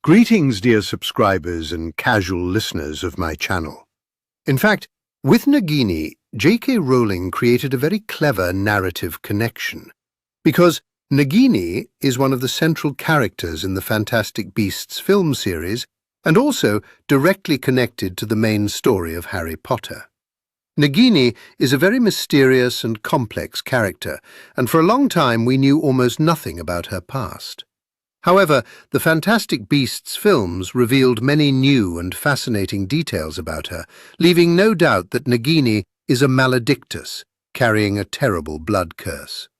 Greetings, dear subscribers and casual listeners of my channel. In fact, with Nagini, J.K. Rowling created a very clever narrative connection, because Nagini is one of the central characters in the Fantastic Beasts film series and also directly connected to the main story of Harry Potter. Nagini is a very mysterious and complex character, and for a long time we knew almost nothing about her past. However, the Fantastic Beasts films revealed many new and fascinating details about her, leaving no doubt that Nagini is a maledictus, carrying a terrible blood curse.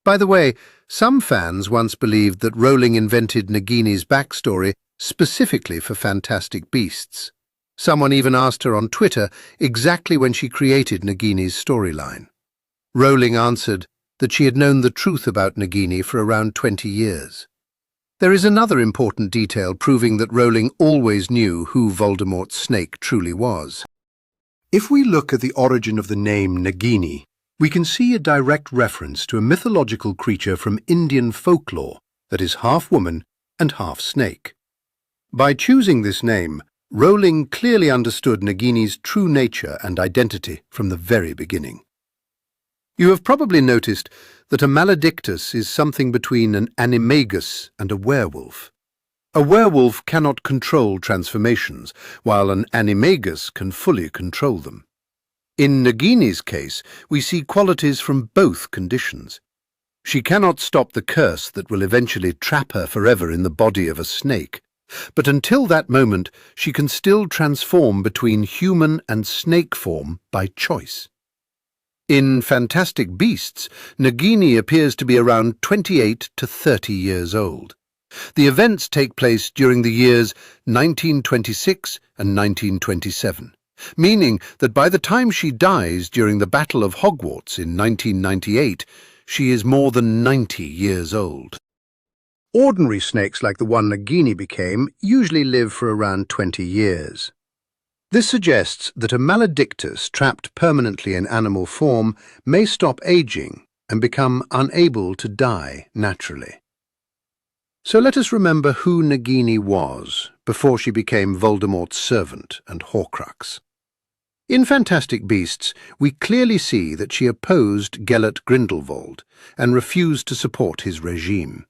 By the way, some fans once believed that Rowling invented Nagini's backstory specifically for Fantastic Beasts. Someone even asked her on Twitter exactly when she created Nagini's storyline. Rowling answered that she had known the truth about Nagini for around 20 years. There is another important detail proving that Rowling always knew who Voldemort's snake truly was. If we look at the origin of the name Nagini, we can see a direct reference to a mythological creature from Indian folklore that is half woman and half snake. By choosing this name, Rowling clearly understood Nagini's true nature and identity from the very beginning. You have probably noticed that a maledictus is something between an animagus and a werewolf. A werewolf cannot control transformations, while an animagus can fully control them. In Nagini's case, we see qualities from both conditions. She cannot stop the curse that will eventually trap her forever in the body of a snake, but until that moment she can still transform between human and snake form by choice. In Fantastic Beasts, Nagini appears to be around 28 to 30 years old. The events take place during the years 1926 and 1927, meaning that by the time she dies during the Battle of Hogwarts in 1998, she is more than 90 years old. Ordinary snakes like the one Nagini became usually live for around 20 years. This suggests that a maledictus trapped permanently in animal form may stop aging and become unable to die naturally. So let us remember who Nagini was before she became Voldemort's servant and Horcrux. In Fantastic Beasts, we clearly see that she opposed Gellert Grindelwald and refused to support his regime.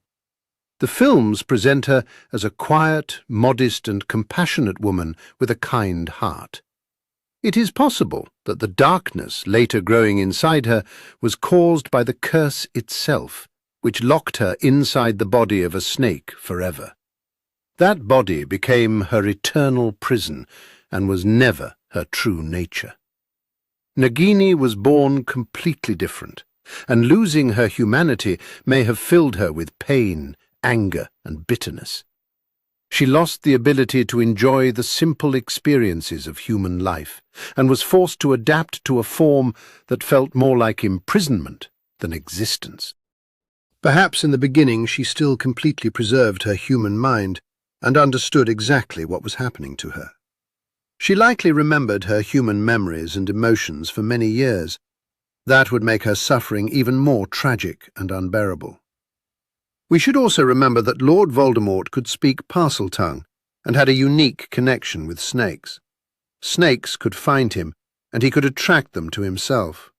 The films present her as a quiet, modest and compassionate woman with a kind heart. It is possible that the darkness later growing inside her was caused by the curse itself, which locked her inside the body of a snake forever. That body became her eternal prison and was never her true nature. Nagini was born completely different, and losing her humanity may have filled her with pain, anger and bitterness. She lost the ability to enjoy the simple experiences of human life and was forced to adapt to a form that felt more like imprisonment than existence. Perhaps in the beginning she still completely preserved her human mind and understood exactly what was happening to her. She likely remembered her human memories and emotions for many years. That would make her suffering even more tragic and unbearable. We should also remember that Lord Voldemort could speak Parseltongue and had a unique connection with snakes. Snakes could find him, and he could attract them to himself.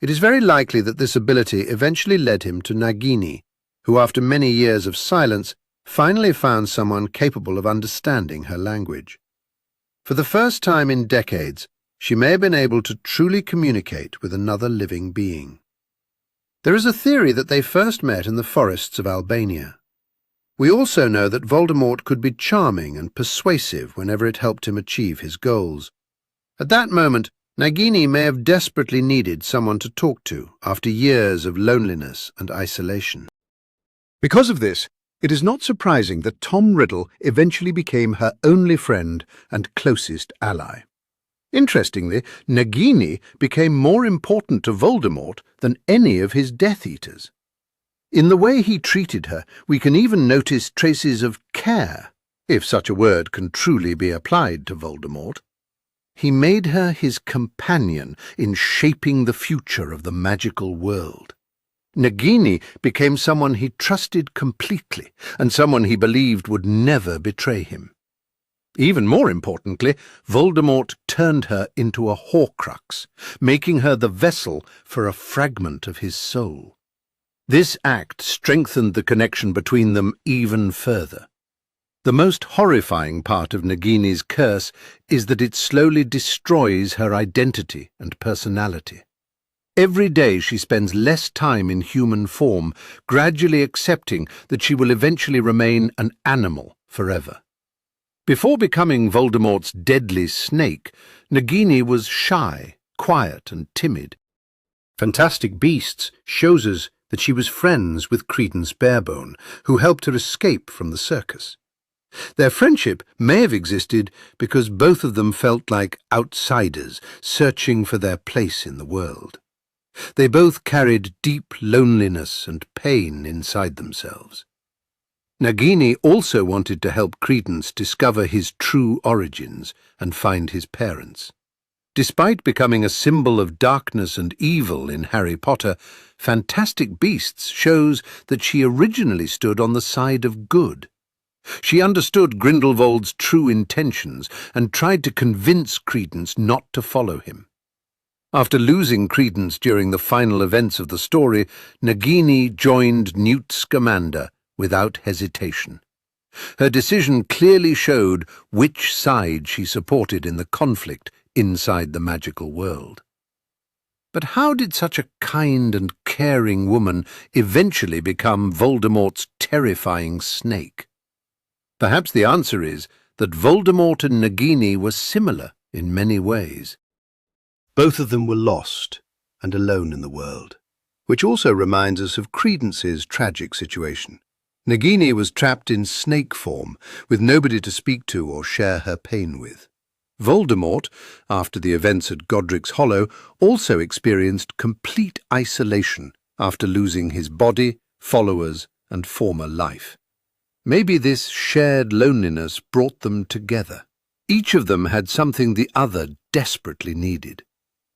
It is very likely that this ability eventually led him to Nagini, who after many years of silence finally found someone capable of understanding her language. For the first time in decades, she may have been able to truly communicate with another living being. There is a theory that they first met in the forests of Albania. We also know that Voldemort could be charming and persuasive whenever it helped him achieve his goals. At that moment, Nagini may have desperately needed someone to talk to after years of loneliness and isolation. Because of this, it is not surprising that Tom Riddle eventually became her only friend and closest ally. Interestingly, Nagini became more important to Voldemort than any of his Death Eaters. In the way he treated her, we can even notice traces of care, if such a word can truly be applied to Voldemort. He made her his companion in shaping the future of the magical world. Nagini became someone he trusted completely and someone he believed would never betray him. Even more importantly, Voldemort turned her into a Horcrux, making her the vessel for a fragment of his soul. This act strengthened the connection between them even further. The most horrifying part of Nagini's curse is that it slowly destroys her identity and personality. Every day she spends less time in human form, gradually accepting that she will eventually remain an animal forever. Before becoming Voldemort's deadly snake, Nagini was shy, quiet and timid. Fantastic Beasts shows us that she was friends with Credence Barebone, who helped her escape from the circus. Their friendship may have existed because both of them felt like outsiders searching for their place in the world. They both carried deep loneliness and pain inside themselves. Nagini also wanted to help Credence discover his true origins and find his parents. Despite becoming a symbol of darkness and evil in Harry Potter, Fantastic Beasts shows that she originally stood on the side of good. She understood Grindelwald's true intentions and tried to convince Credence not to follow him. After losing Credence during the final events of the story, Nagini joined Newt Scamander without hesitation. Her decision clearly showed which side she supported in the conflict inside the magical world. But how did such a kind and caring woman eventually become Voldemort's terrifying snake? Perhaps the answer is that Voldemort and Nagini were similar in many ways. Both of them were lost and alone in the world, which also reminds us of Credence's tragic situation. Nagini was trapped in snake form, with nobody to speak to or share her pain with. Voldemort, after the events at Godric's Hollow, also experienced complete isolation after losing his body, followers, and former life. Maybe this shared loneliness brought them together. Each of them had something the other desperately needed.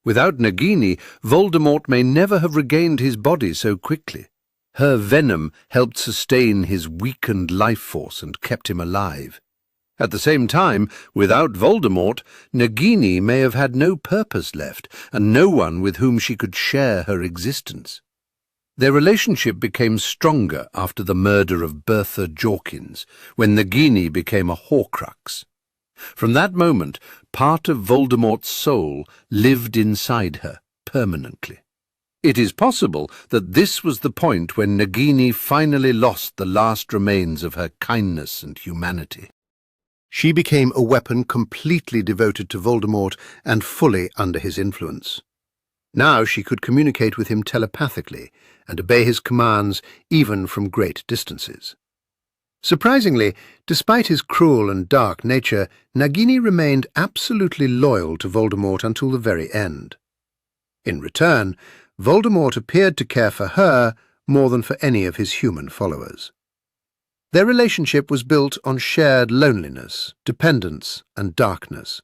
Without Nagini, Voldemort may never have regained his body so quickly. Her venom helped sustain his weakened life force and kept him alive. At the same time, without Voldemort, Nagini may have had no purpose left and no one with whom she could share her existence. Their relationship became stronger after the murder of Bertha Jorkins, when Nagini became a Horcrux. From that moment, part of Voldemort's soul lived inside her permanently. It is possible that this was the point when Nagini finally lost the last remains of her kindness and humanity. She became a weapon completely devoted to Voldemort and fully under his influence. Now she could communicate with him telepathically and obey his commands even from great distances. Surprisingly, despite his cruel and dark nature, Nagini remained absolutely loyal to Voldemort until the very end. In return, Voldemort appeared to care for her more than for any of his human followers. Their relationship was built on shared loneliness, dependence, and darkness.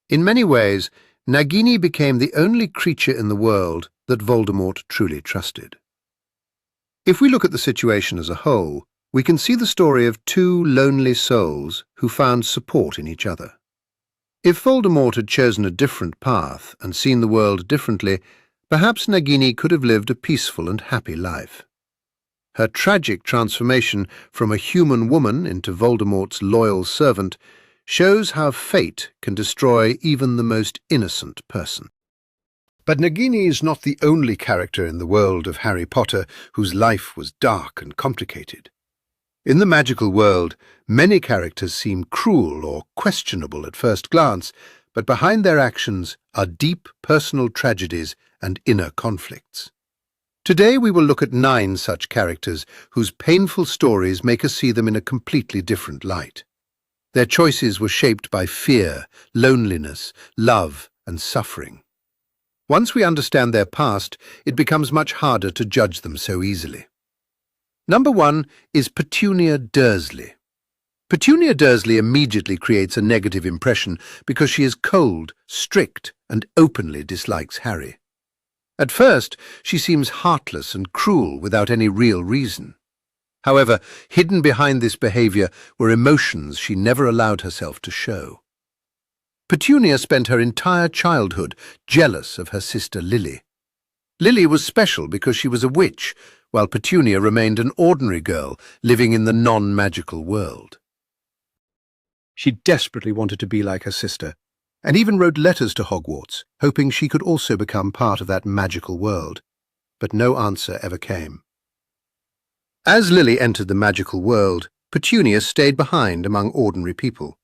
In many ways, Nagini became the only creature in the world that Voldemort truly trusted. If we look at the situation as a whole, we can see the story of two lonely souls who found support in each other. If Voldemort had chosen a different path and seen the world differently, perhaps Nagini could have lived a peaceful and happy life. Her tragic transformation from a human woman into Voldemort's loyal servant shows how fate can destroy even the most innocent person. But Nagini is not the only character in the world of Harry Potter whose life was dark and complicated. In the magical world, many characters seem cruel or questionable at first glance, but behind their actions are deep personal tragedies and inner conflicts. Today we will look at 9 such characters whose painful stories make us see them in a completely different light. Their choices were shaped by fear, loneliness, love, and suffering. Once we understand their past, it becomes much harder to judge them so easily. Number 1 is Petunia Dursley. Petunia Dursley immediately creates a negative impression because she is cold, strict, and openly dislikes Harry. At first, she seems heartless and cruel without any real reason. However, hidden behind this behavior were emotions she never allowed herself to show. Petunia spent her entire childhood jealous of her sister Lily. Lily was special because she was a witch, while Petunia remained an ordinary girl living in the non-magical world. She desperately wanted to be like her sister, and even wrote letters to Hogwarts, hoping she could also become part of that magical world. But no answer ever came. As Lily entered the magical world, Petunia stayed behind among ordinary people.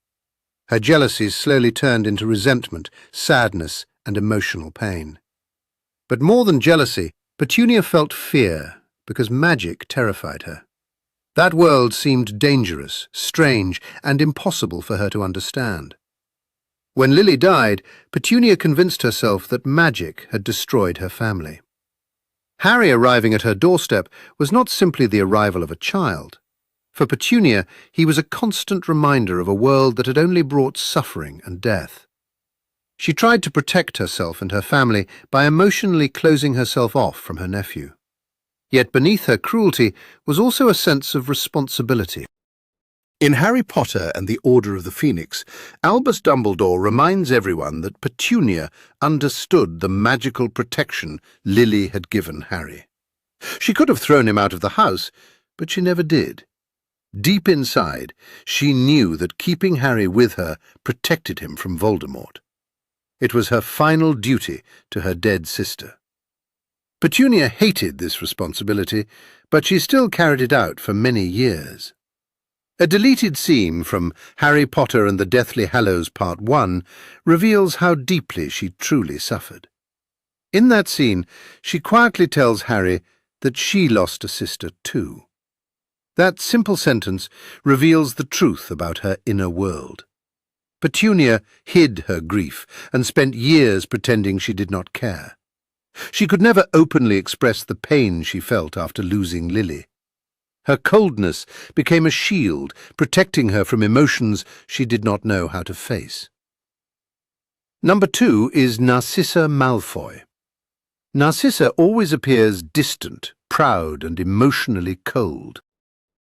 Her jealousies slowly turned into resentment, sadness, and emotional pain. But more than jealousy, Petunia felt fear, because magic terrified her. That world seemed dangerous, strange, and impossible for her to understand. When Lily died, Petunia convinced herself that magic had destroyed her family. Harry arriving at her doorstep was not simply the arrival of a child. For Petunia, he was a constant reminder of a world that had only brought suffering and death. She tried to protect herself and her family by emotionally closing herself off from her nephew. Yet beneath her cruelty was also a sense of responsibility. In Harry Potter and the Order of the Phoenix, Albus Dumbledore reminds everyone that Petunia understood the magical protection Lily had given Harry. She could have thrown him out of the house, but she never did. Deep inside, she knew that keeping Harry with her protected him from Voldemort. It was her final duty to her dead sister. Petunia hated this responsibility, but she still carried it out for many years. A deleted scene from Harry Potter and the Deathly Hallows Part 1 reveals how deeply she truly suffered. In that scene, she quietly tells Harry that she lost a sister too. That simple sentence reveals the truth about her inner world. Petunia hid her grief and spent years pretending she did not care. She could never openly express the pain she felt after losing Lily. Her coldness became a shield, protecting her from emotions she did not know how to face. Number 2 is Narcissa Malfoy. Narcissa always appears distant, proud, and emotionally cold.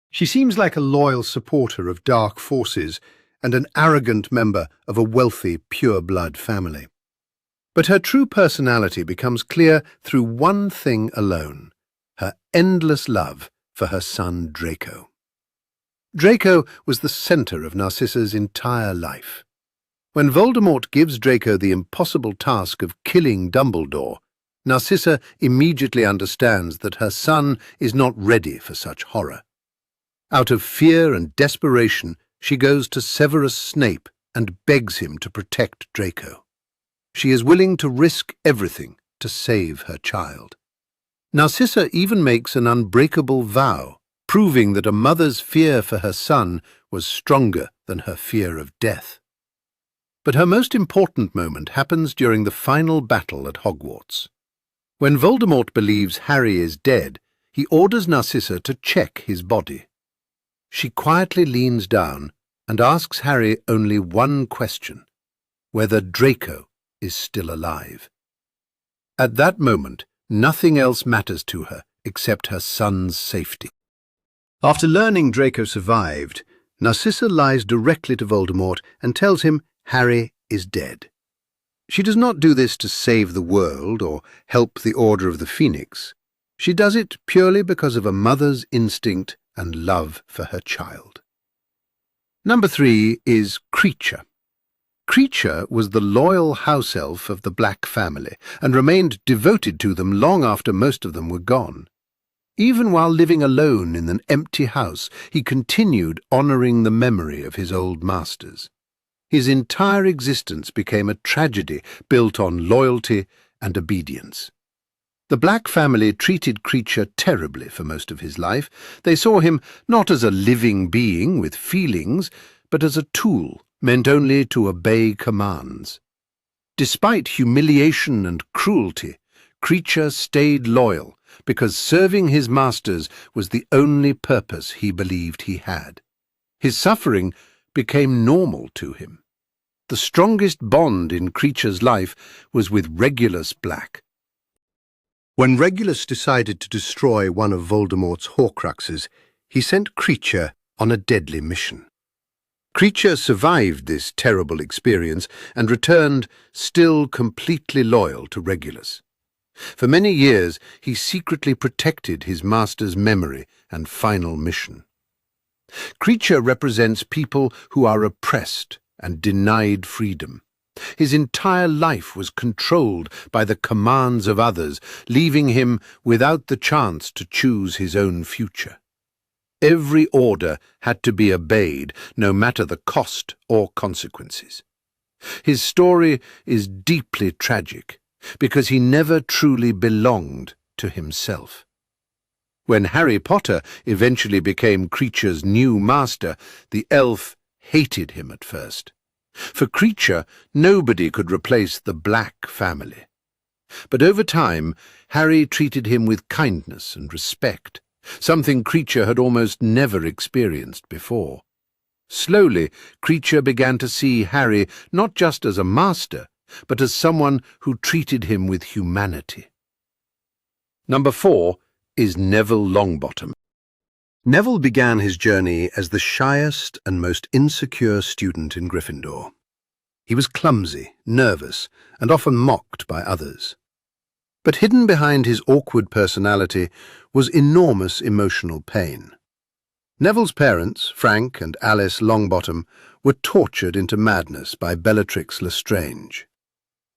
She seems like a loyal supporter of dark forces and an arrogant member of a wealthy, pure-blood family. But her true personality becomes clear through one thing alone: her endless love for her son Draco. Draco was the center of Narcissa's entire life. When Voldemort gives Draco the impossible task of killing Dumbledore, Narcissa immediately understands that her son is not ready for such horror. Out of fear and desperation, she goes to Severus Snape and begs him to protect Draco. She is willing to risk everything to save her child. Narcissa even makes an unbreakable vow, proving that a mother's fear for her son was stronger than her fear of death. But her most important moment happens during the final battle at Hogwarts. When Voldemort believes Harry is dead, he orders Narcissa to check his body. She quietly leans down and asks Harry only one question: whether Draco is still alive. At that moment, nothing else matters to her except her son's safety. After learning Draco survived, Narcissa lies directly to Voldemort and tells him Harry is dead. She does not do this to save the world or help the Order of the Phoenix. She does it purely because of a mother's instinct and love for her child. Number 3 is Kreacher. Kreacher was the loyal house elf of the Black family and remained devoted to them long after most of them were gone. Even while living alone in an empty house, he continued honoring the memory of his old masters. His entire existence became a tragedy built on loyalty and obedience. The Black family treated Kreacher terribly for most of his life. They saw him not as a living being with feelings, but as a tool meant only to obey commands. Despite humiliation and cruelty, Kreacher stayed loyal because serving his masters was the only purpose he believed he had. His suffering became normal to him. The strongest bond in Kreacher's life was with Regulus Black. When Regulus decided to destroy one of Voldemort's Horcruxes, he sent Kreacher on a deadly mission. Kreacher survived this terrible experience and returned still completely loyal to Regulus. For many years, he secretly protected his master's memory and final mission. Kreacher represents people who are oppressed and denied freedom. His entire life was controlled by the commands of others, leaving him without the chance to choose his own future. Every order had to be obeyed, no matter the cost or consequences. His story is deeply tragic, because he never truly belonged to himself. When Harry Potter eventually became Kreacher's new master, the elf hated him at first. For Kreacher, nobody could replace the Black family. But over time, Harry treated him with kindness and respect, something Kreacher had almost never experienced before. Slowly, Kreacher began to see Harry not just as a master, but as someone who treated him with humanity. Number 4 is Neville Longbottom. Neville began his journey as the shyest and most insecure student in Gryffindor. He was clumsy, nervous, and often mocked by others. But hidden behind his awkward personality was enormous emotional pain. Neville's parents, Frank and Alice Longbottom, were tortured into madness by Bellatrix Lestrange.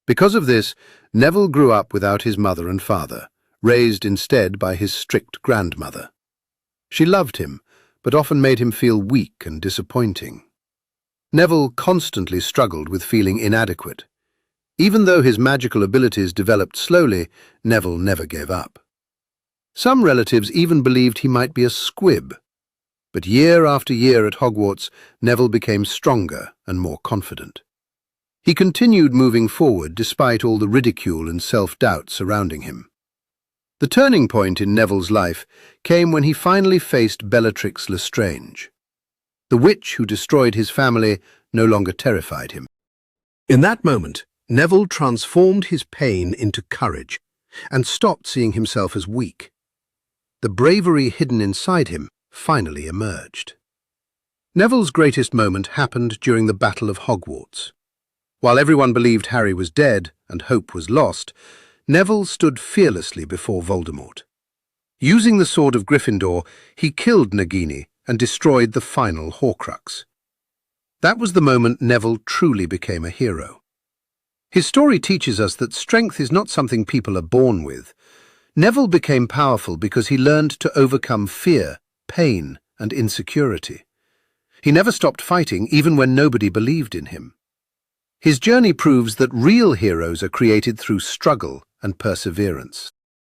Because of this, Neville grew up without his mother and father, raised instead by his strict grandmother. She loved him, but often made him feel weak and disappointing. Neville constantly struggled with feeling inadequate. Even though his magical abilities developed slowly, Neville never gave up. Some relatives even believed he might be a squib. But year after year at Hogwarts, Neville became stronger and more confident. He continued moving forward despite all the ridicule and self-doubt surrounding him. The turning point in Neville's life came when he finally faced Bellatrix Lestrange. The witch who destroyed his family no longer terrified him. In that moment, Neville transformed his pain into courage and stopped seeing himself as weak. The bravery hidden inside him finally emerged. Neville's greatest moment happened during the Battle of Hogwarts. While everyone believed Harry was dead and hope was lost, Neville stood fearlessly before Voldemort. Using the sword of Gryffindor, he killed Nagini and destroyed the final Horcrux. That was the moment Neville truly became a hero. His story teaches us that strength is not something people are born with. Neville became powerful because he learned to overcome fear, pain, and insecurity. He never stopped fighting, even when nobody believed in him. His journey proves that real heroes are created through struggle and perseverance.